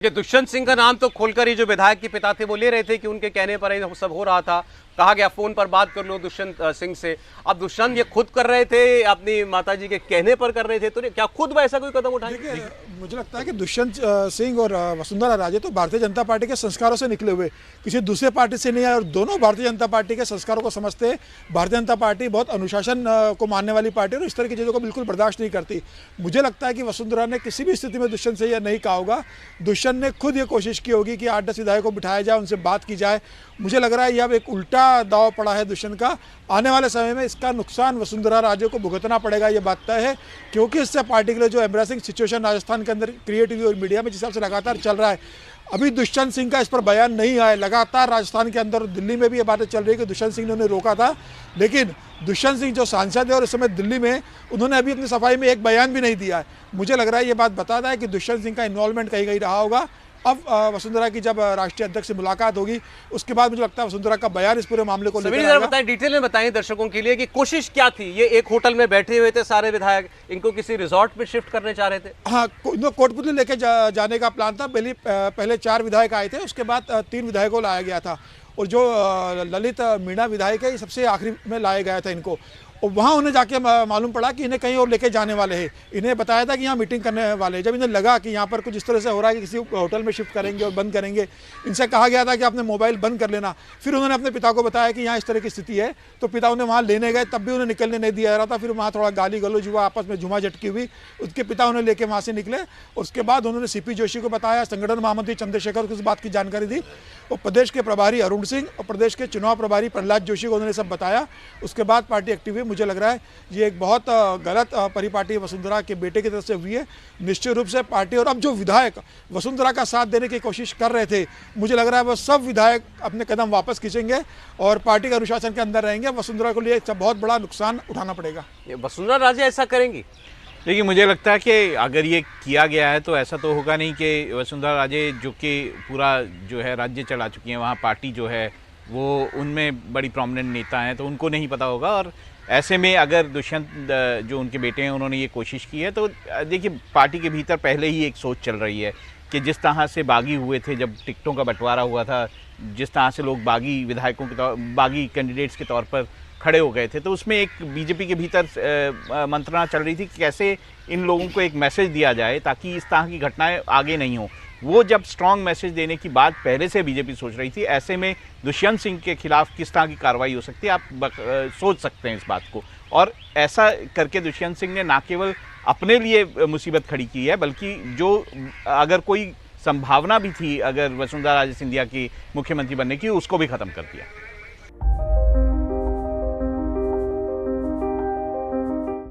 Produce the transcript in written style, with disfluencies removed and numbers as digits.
ये दुष्यंत सिंह का नाम तो खोलकर ही जो विधायक के पिता थे वो ले रहे थे कि उनके कहने पर ही सब हो रहा था। कहा गया फोन पर बात कर लो दुष्यंत सिंह से। अब दुष्यंत ये खुद कर रहे थे, अपनी माताजी के कहने पर कर रहे थे, तो क्या खुद ऐसा कोई कदम उठाएंगे? मुझे लगता है कि दुष्यंत सिंह और वसुंधरा राजे तो भारतीय जनता पार्टी के संस्कारों से निकले हुए, किसी दूसरे पार्टी से नहीं आए और दोनों भारतीय जनता पार्टी के संस्कारों को समझते हैं। भारतीय जनता पार्टी बहुत अनुशासन को मानने वाली पार्टी है और इस तरह की चीज़ों को बिल्कुल बर्दाश्त नहीं करती। मुझे लगता है कि वसुंधरा ने किसी भी स्थिति में दुष्यंत से यह नहीं कहा होगा। दुष्यंत ने खुद ये कोशिश की होगी कि 8-10 विधायकों को बिठाया जाए, उनसे बात की जाए। मुझे लग रहा है यह अब एक उल्टा दाव पड़ा है दुष्यंत का। आने वाले समय में इसका नुकसान वसुंधरा राजे को भुगतना पड़ेगा, ये बात तय है, क्योंकि इससे पार्टी के लिए जो एम्ब्रेसिंग सिचुएशन राजस्थान के अंदर क्रिएट हुई और मीडिया में जिस हिसाब से लगातार चल रहा है, अभी दुष्यंत सिंह का इस पर बयान नहीं आया। लगातार राजस्थान के अंदर दिल्ली में भी ये बातें चल रही है कि दुष्यंत सिंह ने उन्हें रोका था, लेकिन दुष्यंत सिंह जो सांसद है और इस समय दिल्ली में, उन्होंने अभी अपनी सफाई में एक बयान भी नहीं दिया है। मुझे लग रहा है ये बात बताता है कि दुष्यंत सिंह का इन्वॉल्वमेंट कहीं कहीं रहा होगा। अब वसुंधरा की जब राष्ट्रीय अध्यक्ष से मुलाकात होगी उसके बाद मुझे लगता है वसुंधरा का बयान इस पूरे मामले को लेकर आएगा। बताएं, डिटेल में बताएं दर्शकों के लिए कि कोशिश क्या थी। ये एक होटल में बैठे हुए थे सारे विधायक, इनको किसी रिजॉर्ट में शिफ्ट करने चाह रहे थे। हाँ, कोटपुतली लेके जाने का प्लान था। पहले 4 विधायक आए थे, उसके बाद 3 विधायकों लाया गया था और जो ललित मीणा विधायक है, ये सबसे आखिरी में लाया गया था इनको। और वहाँ उन्हें जाके मालूम पड़ा कि इन्हें कहीं और लेके जाने वाले हैं। इन्हें बताया था कि यहाँ मीटिंग करने वाले हैं। जब इन्हें लगा कि यहाँ पर कुछ इस तरह से हो रहा है कि किसी होटल में शिफ्ट करेंगे और बंद करेंगे, इनसे कहा गया था कि आपने मोबाइल बंद कर लेना। फिर उन्होंने अपने पिता को बताया कि यहाँ इस तरह की स्थिति है, तो पिता उन्हें वहाँ लेने गए, तब भी उन्हें निकलने नहीं दिया जा रहा था। फिर वहाँ थोड़ा गाली गलौज हुआ, आपस में झुमा झटकी हुई, उसके पिता उन्हें लेके वहाँ से निकले। उसके बाद उन्होंने सीपी जोशी को बताया, संगठन महामंत्री चंद्रशेखर को इस बात की जानकारी दी और प्रदेश के प्रभारी अरुण सिंह और प्रदेश के चुनाव प्रभारी प्रहलाद जोशी को उन्होंने सब बताया। उसके बाद पार्टी एक्टिव हुई। मुझे लग रहा है ये एक बहुत गलत परिपाटी वसुंधरा के बेटे की तरफ से हुई है। निश्चित रूप से पार्टी और अब जो विधायक वसुंधरा का साथ देने की कोशिश कर रहे थे, मुझे लग रहा है वो सब विधायक अपने कदम वापस खींचेंगे और पार्टी के अनुशासन के अंदर रहेंगे। वसुंधरा को लिए बहुत बड़ा नुकसान उठाना पड़ेगा। वसुंधरा राजे ऐसा करेंगी? देखिए, मुझे लगता है कि अगर ये किया गया है तो ऐसा तो होगा नहीं कि वसुंधरा राजे, जो कि पूरा जो है राज्य चला चुकी हैं, वहाँ पार्टी जो है वो उनमें बड़ी प्रोमिनेंट नेता हैं, तो उनको नहीं पता होगा। और ऐसे में अगर दुष्यंत जो उनके बेटे हैं उन्होंने ये कोशिश की है, तो देखिए पार्टी के भीतर पहले ही एक सोच चल रही है कि जिस तरह से बागी हुए थे जब टिकटों का बंटवारा हुआ था, जिस तरह से लोग बागी विधायकों के तौर, बागी कैंडिडेट्स के तौर पर खड़े हो गए थे, तो उसमें एक बीजेपी के भीतर मंत्रणा चल रही थी कि कैसे इन लोगों को एक मैसेज दिया जाए ताकि इस तरह की घटनाएं आगे नहीं हो। वो जब स्ट्रॉन्ग मैसेज देने की बात पहले से बीजेपी सोच रही थी, ऐसे में दुष्यंत सिंह के खिलाफ किस तरह की कार्रवाई हो सकती है, आप सोच सकते हैं इस बात को। और ऐसा करके दुष्यंत सिंह ने ना केवल अपने लिए मुसीबत खड़ी की है, बल्कि जो अगर कोई संभावना भी थी अगर वसुंधरा राजे सिंधिया की मुख्यमंत्री बनने की, उसको भी ख़त्म कर दिया।